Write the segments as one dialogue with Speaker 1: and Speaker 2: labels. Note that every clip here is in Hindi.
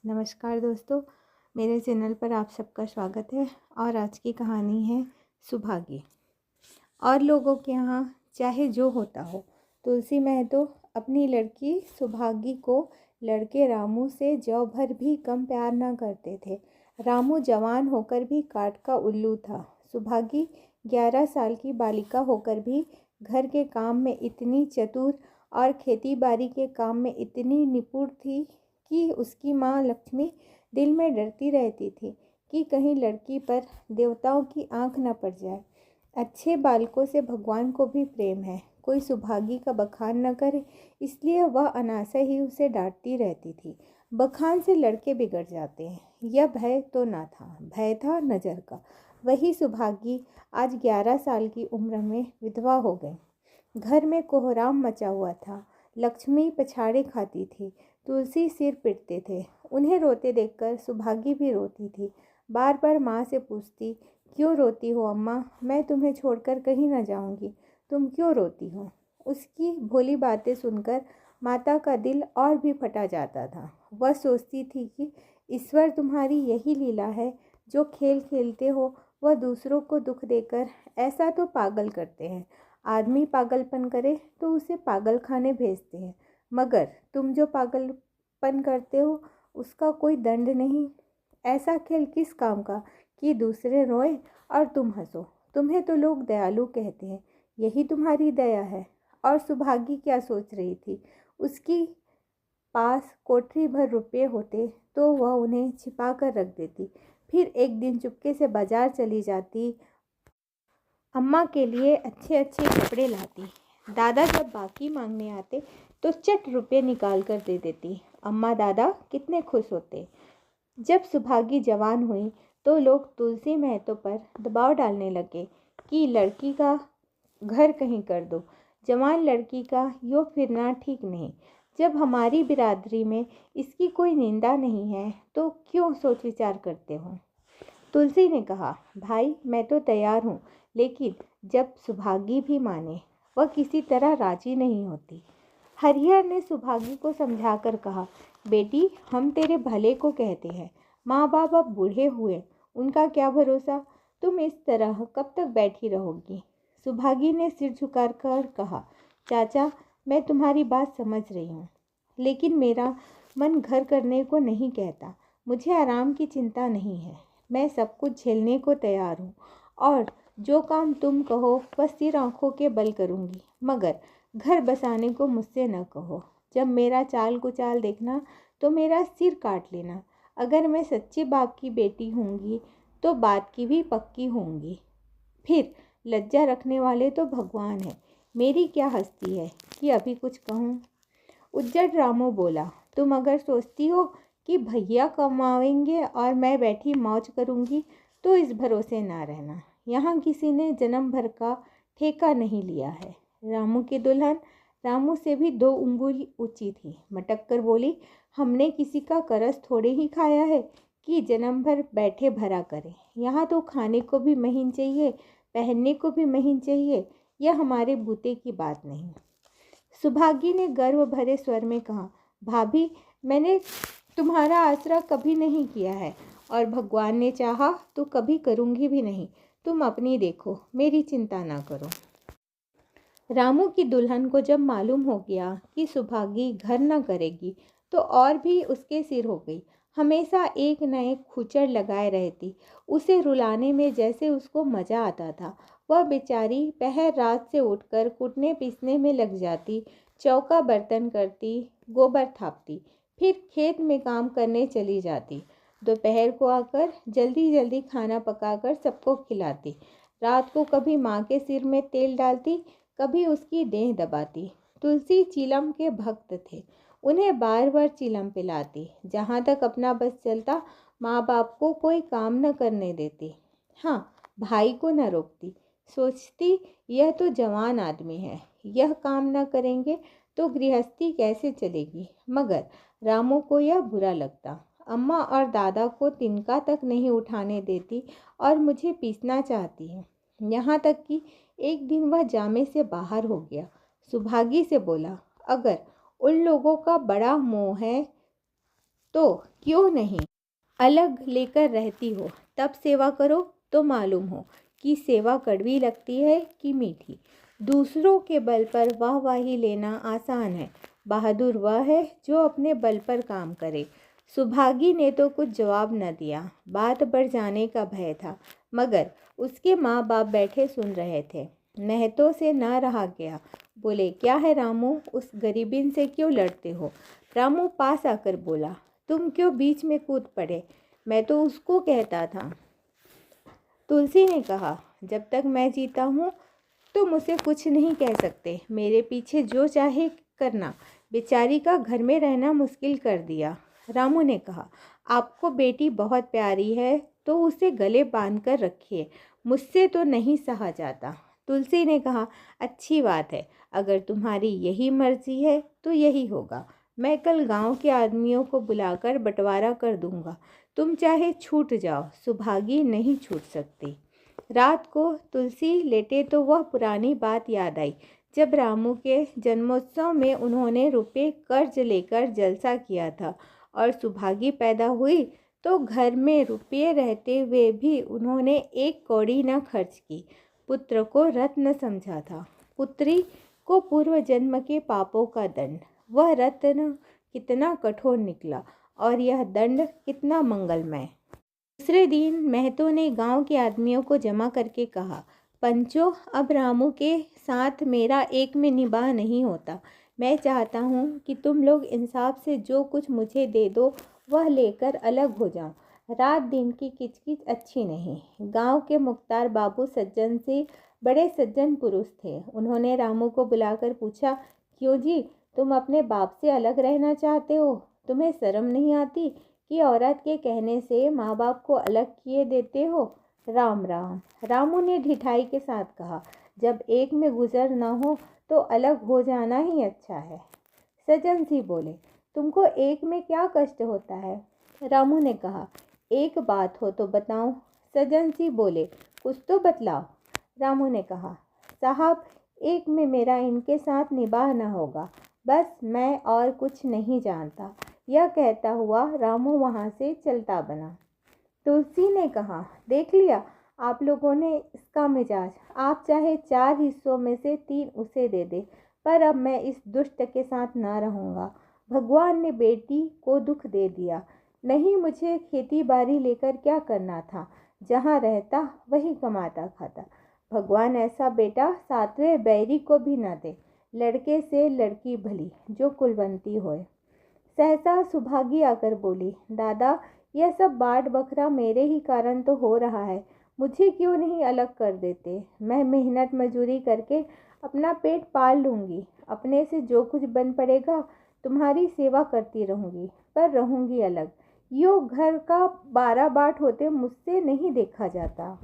Speaker 1: नमस्कार दोस्तों, मेरे चैनल पर आप सबका स्वागत है। और आज की कहानी है सुभागी। और लोगों के यहाँ चाहे जो होता हो, तुलसी महतो अपनी लड़की सुभागी को लड़के रामू से जौ भर भी कम प्यार न करते थे। रामू जवान होकर भी काठ का उल्लू था। सुभागी 11 साल की बालिका होकर भी घर के काम में इतनी चतुर और खेती बाड़ी के काम में इतनी निपुण थी कि उसकी माँ लक्ष्मी दिल में डरती रहती थी कि कहीं लड़की पर देवताओं की आंख न पड़ जाए। अच्छे बालकों से भगवान को भी प्रेम है, कोई सुभागी का बखान न करे, इसलिए वह अनायास ही उसे डांटती रहती थी। बखान से लड़के बिगड़ जाते हैं, यह भय तो न था, भय था नज़र का। वही सुभागी आज 11 साल की उम्र में विधवा हो गई। घर में कोहराम मचा हुआ था। लक्ष्मी पछाड़े खाती थी, तुलसी सिर पीटते थे। उन्हें रोते देखकर सुभागी भी रोती थी। बार बार माँ से पूछती, क्यों रोती हो अम्मा? मैं तुम्हें छोड़कर कहीं न जाऊंगी, तुम क्यों रोती हो? उसकी भोली बातें सुनकर माता का दिल और भी फटा जाता था। वह सोचती थी कि ईश्वर, तुम्हारी यही लीला है, जो खेल खेलते हो वह दूसरों को दुख देकर। ऐसा तो पागल करते हैं, आदमी पागलपन करे तो उसे पागल खाने भेजते हैं, मगर तुम जो पागलपन करते हो उसका कोई दंड नहीं। ऐसा खेल किस काम का कि दूसरे रोए और तुम हंसो? तुम्हें तो लोग दयालु कहते हैं, यही तुम्हारी दया है। और सुभागी क्या सोच रही थी? उसकी पास कोठरी भर रुपये होते तो वह उन्हें छिपा कर रख देती, फिर एक दिन चुपके से बाजार चली जाती, अम्मा के लिए अच्छे अच्छे कपड़े लाती। दादा जब बाकी मांगने आते तो चट रुपये निकाल कर दे देती। अम्मा दादा कितने खुश होते। जब सुभागी जवान हुई तो लोग तुलसी महतो पर दबाव डालने लगे कि लड़की का घर कहीं कर दो, जवान लड़की का यूँ फिरना ठीक नहीं। जब हमारी बिरादरी में इसकी कोई निंदा नहीं है तो क्यों सोच विचार करते हो? तुलसी ने कहा, भाई मैं तो तैयार हूँ, लेकिन जब सुभागी भी माने, वह किसी तरह राजी नहीं होती। हरिहर ने सुभागी को समझाकर कहा, बेटी हम तेरे भले को कहते हैं, माँ बाप अब बूढ़े हुए, उनका क्या भरोसा, तुम इस तरह कब तक बैठी रहोगी? सुभागी ने सिर झुकाकर कहा, चाचा मैं तुम्हारी बात समझ रही हूँ, लेकिन मेरा मन घर करने को नहीं कहता। मुझे आराम की चिंता नहीं है, मैं सब कुछ झेलने को तैयार हूँ और जो काम तुम कहो वह सिर आंखों के बल करूँगी, मगर घर बसाने को मुझसे न कहो। जब मेरा चाल कुचाल देखना तो मेरा सिर काट लेना। अगर मैं सच्चे बाप की बेटी होंगी तो बात की भी पक्की होंगी। फिर लज्जा रखने वाले तो भगवान है, मेरी क्या हस्ती है कि अभी कुछ कहूँ? उज्जड रामू बोला, तुम अगर सोचती हो कि भैया कमाएंगे और मैं बैठी मौज करूँगी तो इस भरोसे ना रहना। यहाँ किसी ने जन्म भर का ठेका नहीं लिया है। रामू की दुल्हन रामू से भी 2 उंगली ऊंची थी, मटक कर बोली, हमने किसी का करस थोड़े ही खाया है कि जन्म भर बैठे भरा करें। यहाँ तो खाने को भी महीन चाहिए, पहनने को भी महीन चाहिए। यह हमारे बूते की बात नहीं। सुभागी ने गर्व भरे स्वर में कहा, भाभी मैंने तुम्हारा आसरा कभी नहीं किया है और भगवान ने चाहा तो कभी करूँगी भी नहीं। तुम अपनी देखो, मेरी चिंता ना करो। रामू की दुल्हन को जब मालूम हो गया कि सुभागी घर न करेगी तो और भी उसके सिर हो गई। हमेशा एक न एक खुचर लगाए रहती, उसे रुलाने में जैसे उसको मज़ा आता था। वह बेचारी पहर रात से उठकर कूटने पीसने में लग जाती, चौका बर्तन करती, गोबर थापती, फिर खेत में काम करने चली जाती। दोपहर को आकर जल्दी जल्दी खाना पकाकर सबको खिलाती। रात को कभी माँ के सिर में तेल डालती, कभी उसकी देह दबाती। तुलसी चीलम के भक्त थे, उन्हें बार बार चीलम पिलाती। जहाँ तक अपना बस चलता, माँ बाप को कोई काम न करने देती। हाँ, भाई को न रोकती। सोचती यह तो जवान आदमी है, यह काम न करेंगे तो गृहस्थी कैसे चलेगी। मगर रामू को यह बुरा लगता। अम्मा और दादा को तिनका तक नहीं उठाने देती और मुझे पीसना चाहती है। यहाँ तक कि एक दिन वह जामे से बाहर हो गया। सुभागी से बोला, अगर उन लोगों का बड़ा मोह है तो क्यों नहीं अलग लेकर रहती हो, तब सेवा करो तो मालूम हो कि सेवा कड़वी लगती है कि मीठी। दूसरों के बल पर वाहवाही लेना आसान है, बहादुर वह है जो अपने बल पर काम करे। सुभागी ने तो कुछ जवाब न दिया, बात बढ़ जाने का भय था, मगर उसके माँ बाप बैठे सुन रहे थे। महतो से ना रहा गया, बोले, क्या है रामू, उस गरीबिन से क्यों लड़ते हो? रामू पास आकर बोला, तुम क्यों बीच में कूद पड़े? मैं तो उसको कहता था। तुलसी ने कहा, जब तक मैं जीता हूँ तो मुझसे कुछ नहीं कह सकते, मेरे पीछे जो चाहे करना। बेचारी का घर में रहना मुश्किल कर दिया। रामू ने कहा, आपको बेटी बहुत प्यारी है तो उसे गले बांध कर रखिए, मुझसे तो नहीं सहा जाता। तुलसी ने कहा, अच्छी बात है, अगर तुम्हारी यही मर्जी है तो यही होगा। मैं कल गांव के आदमियों को बुलाकर बंटवारा कर दूंगा, तुम चाहे छूट जाओ, सुभागी नहीं छूट सकती। रात को तुलसी लेटे तो वह पुरानी बात याद आई, जब रामू के जन्मोत्सव में उन्होंने रुपये कर्ज लेकर जलसा किया था और सुभागी पैदा हुई तो घर में रुपये रहते हुए भी उन्होंने एक कौड़ी न खर्च की। पुत्र को रत्न समझा था, पुत्री को पूर्व जन्म के पापों का दंड। वह रत्न कितना कठोर निकला और यह दंड कितना मंगलमय। दूसरे दिन महतो ने गांव के आदमियों को जमा करके कहा, पंचों, अब रामू के साथ मेरा एक में निबाह नहीं होता। मैं चाहता हूँ कि तुम लोग इंसाफ से जो कुछ मुझे दे दो वह लेकर अलग हो जाओ। रात दिन की किचकिच अच्छी नहीं। गांव के मुख्तार बाबू सज्जन से बड़े सज्जन पुरुष थे। उन्होंने रामू को बुलाकर पूछा, क्यों जी, तुम अपने बाप से अलग रहना चाहते हो? तुम्हें शर्म नहीं आती कि औरत के कहने से माँ बाप को अलग किए देते हो? राम राम। रामू ने ढिठाई के साथ कहा, जब एक में गुजर ना हो तो अलग हो जाना ही अच्छा है। सज्जन सिंह बोले, तुमको एक में क्या कष्ट होता है? रामू ने कहा, एक बात हो तो बताओ। सज्जन सिंह बोले, कुछ तो बतलाओ। रामू ने कहा, साहब, एक में मेरा इनके साथ निबाह न होगा, बस मैं और कुछ नहीं जानता। यह कहता हुआ रामू वहाँ से चलता बना। तुलसी ने कहा, देख लिया आप लोगों ने इसका मिजाज। आप चाहे 4 हिस्सों में से 3 उसे दे दे, पर अब मैं इस दुष्ट के साथ ना रहूँगा। भगवान ने बेटी को दुख दे दिया, नहीं मुझे खेती बाड़ी लेकर क्या करना था? जहाँ रहता वही कमाता खाता। भगवान ऐसा बेटा 7वें बैरी को भी न दे। लड़के से लड़की भली, जो कुलवंती होए। सहसा सुभागी आकर बोली, दादा, यह सब बाट बखरा मेरे ही कारण तो हो रहा है, मुझे क्यों नहीं अलग कर देते? मैं मेहनत मजूरी करके अपना पेट पाल लूँगी, अपने से जो कुछ बन पड़ेगा तुम्हारी सेवा करती रहूँगी, पर रहूँगी अलग। यो घर का 12 बाट होते मुझसे नहीं देखा जाता।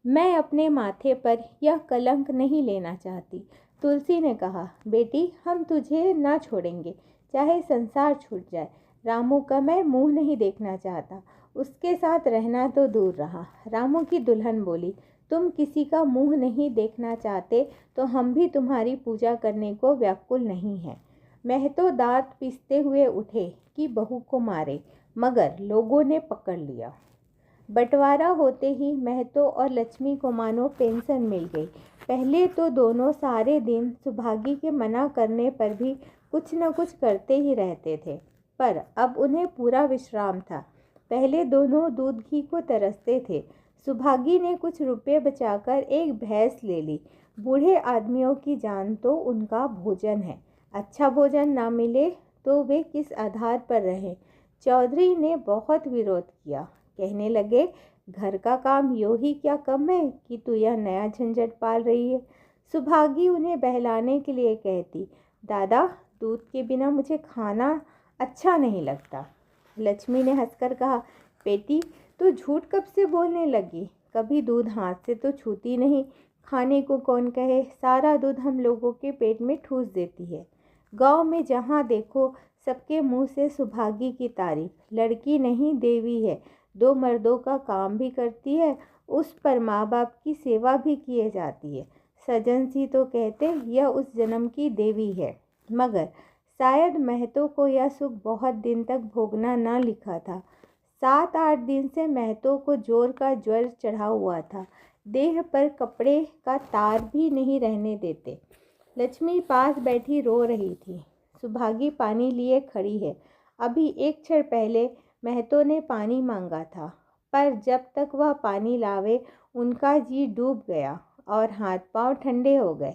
Speaker 1: मैं अपने माथे पर यह कलंक नहीं लेना चाहती। तुलसी ने कहा, बेटी, हम तुझे ना छोड़ेंगे, चाहे संसार छूट जाए। रामू का मैं मुंह नहीं देखना चाहता, उसके साथ रहना तो दूर रहा। रामू की दुल्हन बोली, तुम किसी का मुंह नहीं देखना चाहते तो हम भी तुम्हारी पूजा करने को व्याकुल नहीं हैं। महतो दांत पीसते हुए उठे कि बहू को मारे, मगर लोगों ने पकड़ लिया। बंटवारा होते ही महतो और लक्ष्मी को मानो पेंशन मिल गई। पहले तो दोनों सारे दिन सुभागी के मना करने पर भी कुछ न कुछ करते ही रहते थे, पर अब उन्हें पूरा विश्राम था। पहले दोनों दूध घी को तरसते थे। सुभागी ने कुछ रुपए बचाकर एक भैंस ले ली। बूढ़े आदमियों की जान तो उनका भोजन है, अच्छा भोजन ना मिले तो वे किस आधार पर रहें? चौधरी ने बहुत विरोध किया, कहने लगे, घर का काम यो ही क्या कम है कि तू यह नया झंझट पाल रही है? सुभागी उन्हें बहलाने के लिए कहती, दादा, दूध के बिना मुझे खाना अच्छा नहीं लगता। लक्ष्मी ने हंसकर कहा, बेटी, तू झूठ कब से बोलने लगी? कभी दूध हाथ से तो छूती नहीं, खाने को कौन कहे? सारा दूध हम लोगों के पेट में ठूस देती है। गांव में जहाँ देखो सबके मुंह से सुभागी की तारीफ। लड़की नहीं देवी है, 2 मर्दों का काम भी करती है, उस पर माँ बाप की सेवा भी किए जाती है। सज्जन सिंह तो कहते यह उस जन्म की देवी है, मगर शायद महतो को यह सुख बहुत दिन तक भोगना न लिखा था। 7-8 दिन से महतो को जोर का ज्वर चढ़ा हुआ था। देह पर कपड़े का तार भी नहीं रहने देते। लक्ष्मी पास बैठी रो रही थी। सुभागी पानी लिए खड़ी है। अभी एक क्षण पहले महतो ने पानी मांगा था, पर जब तक वह पानी लावे उनका जी डूब गया और हाथ पांव ठंडे हो गए।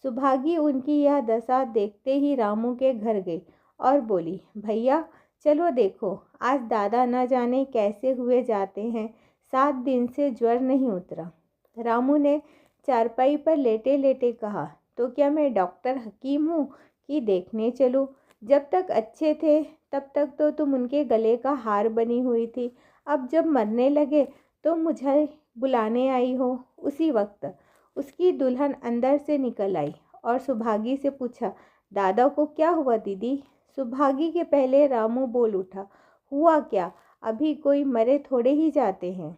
Speaker 1: सुभागी उनकी यह दशा देखते ही रामू के घर गई और बोली, भैया चलो देखो, आज दादा न जाने कैसे हुए जाते हैं। 7 दिन से ज्वर नहीं उतरा। रामू ने चारपाई पर लेटे लेटे कहा, तो क्या मैं डॉक्टर हकीम हूँ कि देखने चलूँ? जब तक अच्छे थे तब तक तो तुम उनके गले का हार बनी हुई थी। अब जब मरने लगे तो मुझे बुलाने आई हो। उसी वक्त उसकी दुल्हन अंदर से निकल आई और सुभागी से पूछा, दादा को क्या हुआ दीदी? सुभागी के पहले रामू बोल उठा, हुआ क्या? अभी कोई मरे थोड़े ही जाते हैं।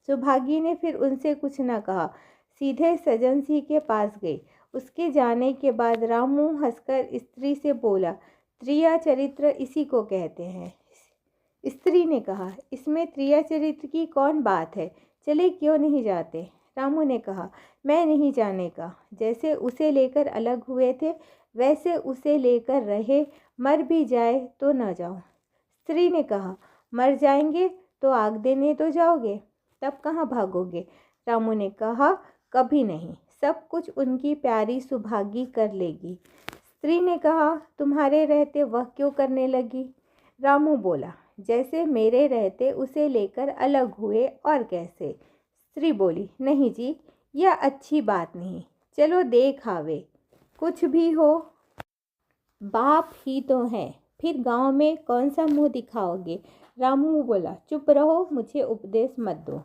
Speaker 1: सुभागी ने फिर उनसे कुछ न कहा, सीधे सजन सिंह के पास गई। उसके जाने के बाद रामू हंसकर स्त्री से बोला, त्रिया चरित्र इसी को कहते हैं। स्त्री ने कहा, इसमें त्रिया चरित्र की कौन बात है, चले क्यों नहीं जाते? रामू ने कहा, मैं नहीं जाने का। जैसे उसे लेकर अलग हुए थे वैसे उसे लेकर रहे, मर भी जाए तो न जाओ। स्त्री ने कहा, मर जाएंगे तो आग देने तो जाओगे, तब कहाँ भागोगे? रामू ने कहा, कभी नहीं, सब कुछ उनकी प्यारी सुभागी कर लेगी। स्त्री ने कहा, तुम्हारे रहते वह क्यों करने लगी? रामू बोला, जैसे मेरे रहते उसे लेकर अलग हुए और कैसे। स्त्री बोली, नहीं जी, यह अच्छी बात नहीं, चलो देख आवे। कुछ भी हो बाप ही तो हैं, फिर गांव में कौन सा मुंह दिखाओगे? रामू बोला, चुप रहो, मुझे उपदेश मत दो।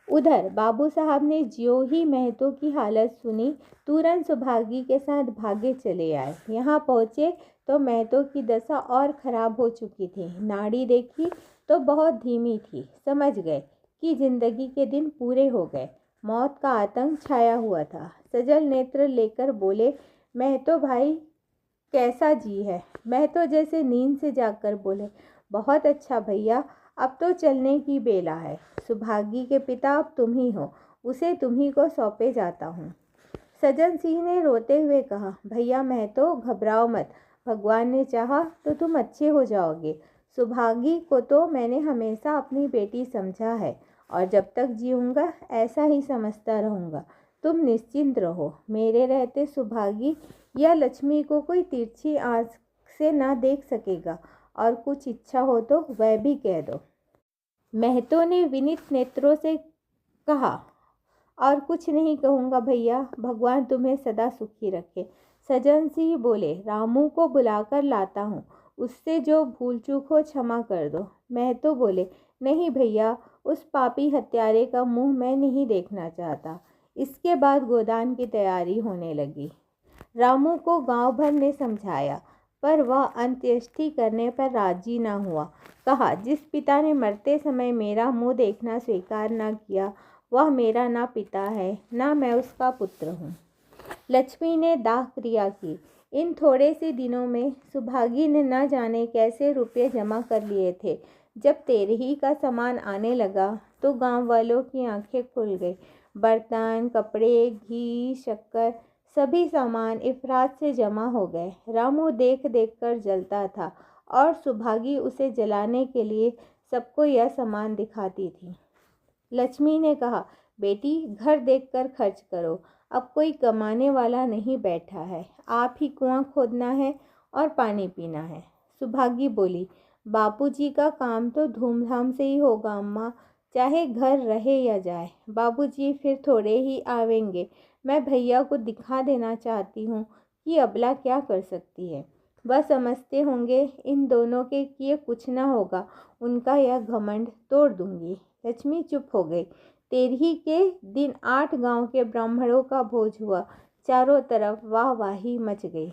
Speaker 1: उधर बाबू साहब ने ज्यों ही महतो की हालत सुनी तुरंत सुभागी के साथ भागे चले आए। यहाँ पहुँचे तो महतो की दशा और खराब हो चुकी थी। नाड़ी देखी तो बहुत धीमी थी। समझ गए कि जिंदगी के दिन पूरे हो गए। मौत का आतंक छाया हुआ था। सजल नेत्र लेकर बोले, महतो भाई कैसा जी है? महतो जैसे नींद से जागकर बोले, बहुत अच्छा भैया, अब तो चलने की बेला है। सुभागी के पिता अब तुम ही हो, उसे तुम्ही को सौंपे जाता हूँ। सजन सिंह ने रोते हुए कहा, भैया महतो घबराओ मत, भगवान ने चाहा तो तुम अच्छे हो जाओगे। सुभागी को तो मैंने हमेशा अपनी बेटी समझा है और जब तक जीऊँगा ऐसा ही समझता रहूँगा। तुम निश्चिंत रहो, मेरे रहते सुभागी या लक्ष्मी को कोई तिरछी आँख से ना देख सकेगा, और कुछ इच्छा हो तो वह भी कह दो। महतो ने विनीत नेत्रों से कहा, और कुछ नहीं कहूँगा भैया, भगवान तुम्हें सदा सुखी रखे। सजन सिंह बोले, रामू को बुलाकर लाता हूँ, उससे जो भूल चूक हो क्षमा कर दो। महतो बोले, नहीं भैया, उस पापी हत्यारे का मुंह मैं नहीं देखना चाहता। इसके बाद गोदान की तैयारी होने लगी। रामू को गांव भर ने समझाया, पर वह अंत्येष्टि करने पर राजी न हुआ। कहा, जिस पिता ने मरते समय मेरा मुंह देखना स्वीकार न किया, वह मेरा ना पिता है, ना मैं उसका पुत्र हूँ। लक्ष्मी ने दाह क्रिया की। इन थोड़े से दिनों में सुभागी ने न जाने कैसे रुपये जमा कर लिए थे। जब 13 का सामान आने लगा तो गांव वालों की आंखें खुल गई। बर्तन, कपड़े, घी, शक्कर, सभी सामान इफरात से जमा हो गए। रामू देख देख कर जलता था और सुभागी उसे जलाने के लिए सबको यह सामान दिखाती थी। लक्ष्मी ने कहा, बेटी घर देखकर खर्च करो, अब कोई कमाने वाला नहीं बैठा है, आप ही कुआं खोदना है और पानी पीना है। सुभागी बोली, बापूजी का काम तो धूमधाम से ही होगा अम्मा, चाहे घर रहे या जाए। बाबूजी फिर थोड़े ही आवेंगे। मैं भैया को दिखा देना चाहती हूँ कि अबला क्या कर सकती है। वह समझते होंगे इन दोनों के किए कुछ ना होगा, उनका यह घमंड तोड़ दूंगी। लक्ष्मी चुप हो गई। 13 के दिन 8 गांव के ब्राह्मणों का भोज हुआ। चारों तरफ वाहवाही मच गई।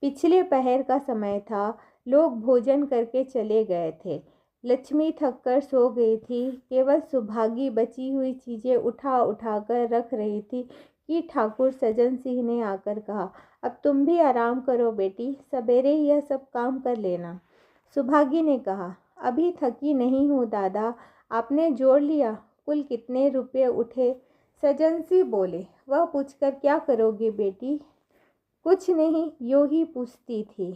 Speaker 1: पिछले पहर का समय था, लोग भोजन करके चले गए थे। लक्ष्मी थककर सो गई थी। केवल सुभागी बची हुई चीज़ें उठा उठा कर रख रही थी कि ठाकुर सजन सिंह ने आकर कहा, अब तुम भी आराम करो बेटी, सवेरे यह सब काम कर लेना। सुभागी ने कहा, अभी थकी नहीं हूँ दादा, आपने जोड़ लिया कुल कितने रुपये उठे? सजन सिंह बोले, वह पूछकर क्या करोगे बेटी? कुछ नहीं, यूँ ही पूछती थी।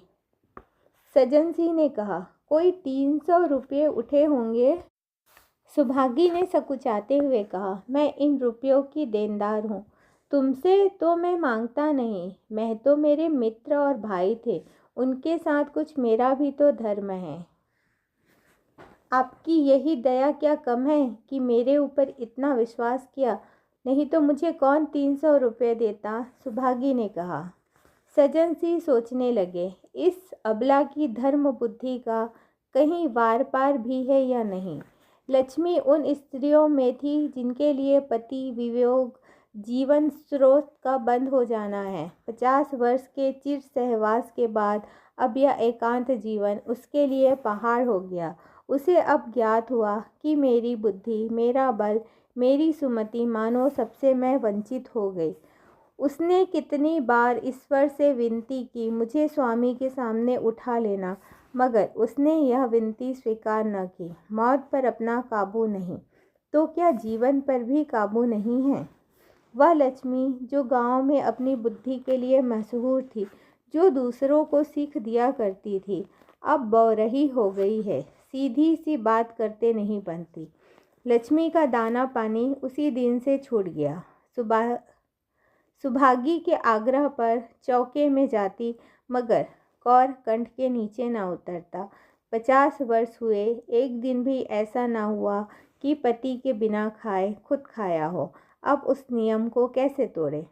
Speaker 1: सजन सिंह ने कहा, कोई 300 रुपये उठे होंगे। सुभागी ने सकुचाते हुए कहा, मैं इन रुपयों की देनदार हूँ, तुमसे तो मैं मांगता नहीं। मैं तो मेरे मित्र और भाई थे, उनके साथ कुछ मेरा भी तो धर्म है। आपकी यही दया क्या कम है कि मेरे ऊपर इतना विश्वास किया, नहीं तो मुझे कौन 300 रुपये देता? सुभागी ने कहा। सजन सिंह सोचने लगे, इस अबला की धर्म बुद्धि का कहीं वार पार भी है या नहीं। लक्ष्मी उन स्त्रियों में थी जिनके लिए पति वियोग जीवन स्रोत का बंद हो जाना है। 50 वर्ष के चिर सहवास के बाद अब यह एकांत जीवन उसके लिए पहाड़ हो गया। उसे अब ज्ञात हुआ कि मेरी बुद्धि, मेरा बल, मेरी सुमति मानो सबसे मैं वंचित हो गई। उसने कितनी बार ईश्वर से विनती की, मुझे स्वामी के सामने उठा लेना, मगर उसने यह विनती स्वीकार न की। मौत पर अपना काबू नहीं, तो क्या जीवन पर भी काबू नहीं है? वह लक्ष्मी जो गांव में अपनी बुद्धि के लिए मशहूर थी, जो दूसरों को सीख दिया करती थी, अब बौरही हो गई है, सीधी सी बात करते नहीं बनती। लक्ष्मी का दाना पानी उसी दिन से छूट गया। सुभागी के आग्रह पर चौके में जाती, मगर कौर कंठ के नीचे न उतरता। 50 वर्ष हुए, एक दिन भी ऐसा न हुआ कि पति के बिना खाए खुद खाया हो। अब उस नियम को कैसे तोड़े?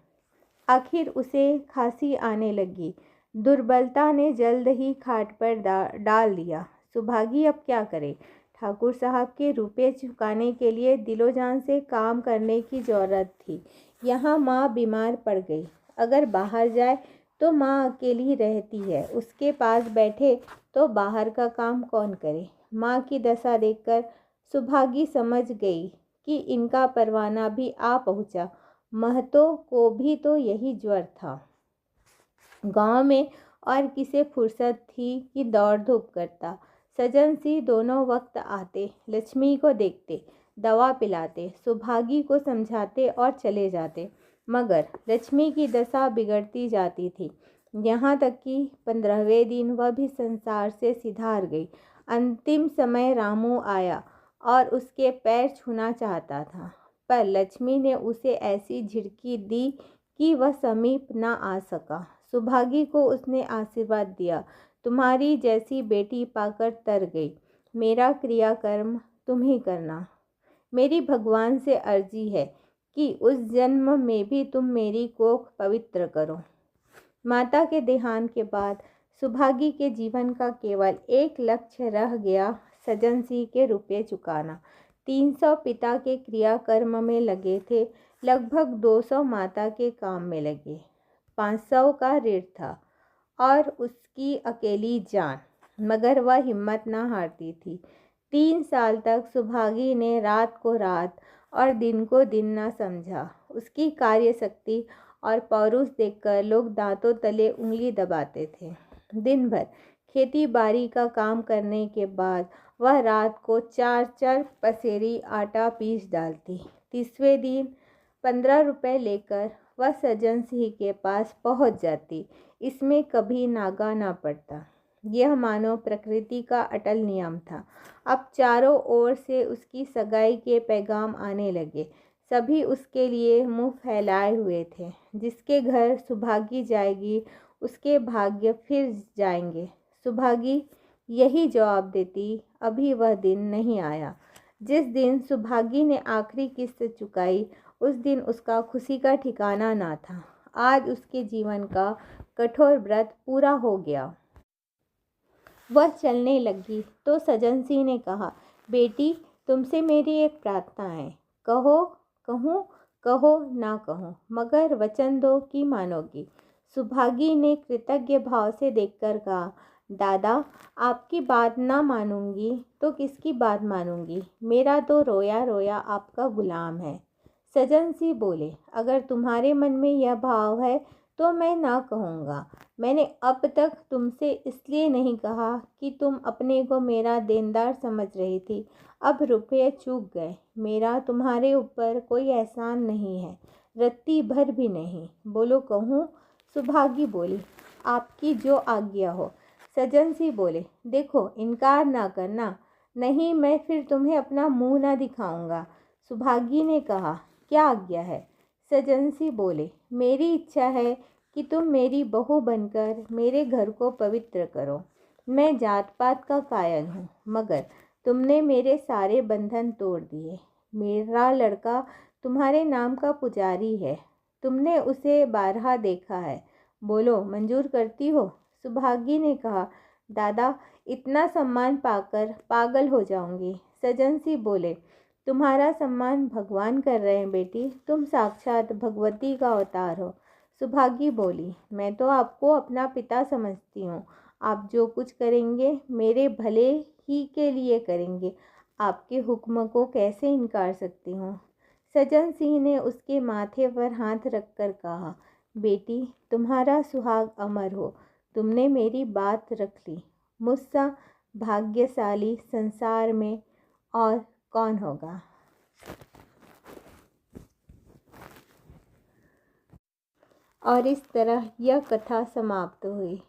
Speaker 1: आखिर उसे खांसी आने लगी। दुर्बलता ने जल्द ही खाट पर डाल दिया। सुभागी अब क्या करे? ठाकुर साहब के रुपए चुकाने के लिए दिलोजान से काम करने की ज़रूरत थी। यहाँ माँ बीमार पड़ गई, अगर बाहर जाए तो माँ अकेली रहती है, उसके पास बैठे तो बाहर का काम कौन करे? माँ की दशा देखकर सुभागी समझ गई कि इनका परवाना भी आ पहुँचा। महतो को भी तो यही ज्वर था। गांव में और किसे फुर्सत थी कि दौड़ धूप करता। सजन सिंह दोनों वक्त आते, लक्ष्मी को देखते, दवा पिलाते, सुभागी को समझाते और चले जाते, मगर लक्ष्मी की दशा बिगड़ती जाती थी। यहाँ तक कि 15वें दिन वह भी संसार से सिधार गई। अंतिम समय रामू आया और उसके पैर छूना चाहता था, पर लक्ष्मी ने उसे ऐसी झिड़की दी कि वह समीप न आ सका। सुभागी को उसने आशीर्वाद दिया, तुम्हारी जैसी बेटी पाकर तर गई। मेरा क्रियाकर्म तुम ही करना। मेरी भगवान से अर्जी है कि उस जन्म में भी तुम मेरी कोख पवित्र करो। माता के देहांत के बाद सुभागी के जीवन का केवल एक लक्ष्य रह गया, सजन सिंह के रुपये चुकाना। 300 पिता के क्रियाकर्म में लगे थे, लगभग 200 माता के काम में लगे। 500 का ऋण था और उसकी अकेली जान, मगर वह हिम्मत न हारती थी। 3 साल तक सुभागी ने रात को रात और दिन को दिन न समझा। उसकी कार्यशक्ति और पौरुष देखकर लोग दांतों तले उंगली दबाते थे। दिन भर खेती बाड़ी का काम करने के बाद वह रात को 4 पसेरी आटा पीस डालती। 30वें दिन 15 रुपये लेकर वह सजन सिंह के पास पहुंच जाती। इसमें कभी नागा ना पड़ता। यह मानो प्रकृति का अटल नियम था। अब चारों ओर से उसकी सगाई के पैगाम आने लगे। सभी उसके लिए मुंह फैलाए हुए थे। जिसके घर सुभागी जाएगी उसके भाग्य फिर जाएंगे। सुभागी यही जवाब देती, अभी वह दिन नहीं आया। जिस दिन सुभागी ने आखिरी किस्त चुकाई, उस दिन उसका खुशी का ठिकाना ना था। आज उसके जीवन का कठोर व्रत पूरा हो गया। वह चलने लगी तो सजन सिंह ने कहा, बेटी तुमसे मेरी एक प्रार्थना है। कहो, कहूँ, कहो ना कहो, मगर वचन दो कि मानोगी। सुभागी ने कृतज्ञ भाव से देखकर कहा, दादा आपकी बात ना मानूंगी तो किसकी बात मानूंगी? मेरा तो रोया रोया आपका गुलाम है। सजन सिंह बोले, अगर तुम्हारे मन में यह भाव है तो मैं ना कहूँगा। मैंने अब तक तुमसे इसलिए नहीं कहा कि तुम अपने को मेरा देनदार समझ रही थी। अब रुपये चूक गए, मेरा तुम्हारे ऊपर कोई एहसान नहीं है, रत्ती भर भी नहीं। बोलो कहूँ? सुभागी बोली, आपकी जो आज्ञा हो। सज्जन सिंह बोले, देखो इनकार ना करना, नहीं मैं फिर तुम्हें अपना मुंह ना दिखाऊंगा। सुभागी ने कहा, क्या आज्ञा है? सज्जन सिंह बोले, मेरी इच्छा है कि तुम मेरी बहू बनकर मेरे घर को पवित्र करो। मैं जात पात का कायल हूँ, मगर तुमने मेरे सारे बंधन तोड़ दिए। मेरा लड़का तुम्हारे नाम का पुजारी है, तुमने उसे बारहा देखा है। बोलो मंजूर करती हो? सुभागी ने कहा, दादा इतना सम्मान पाकर पागल हो जाऊंगी। सज्जन सिंह बोले, तुम्हारा सम्मान भगवान कर रहे हैं बेटी, तुम साक्षात भगवती का अवतार हो। सुभागी बोली, मैं तो आपको अपना पिता समझती हूँ। आप जो कुछ करेंगे मेरे भले ही के लिए करेंगे, आपके हुक्म को कैसे इनकार सकती हूँ। सज्जन सिंह ने उसके माथे पर हाथ रखकर कहा, बेटी तुम्हारा सुहाग अमर हो, तुमने मेरी बात रख ली। मुझसा भाग्यशाली संसार में और कौन होगा। और इस तरह यह कथा समाप्त हुई।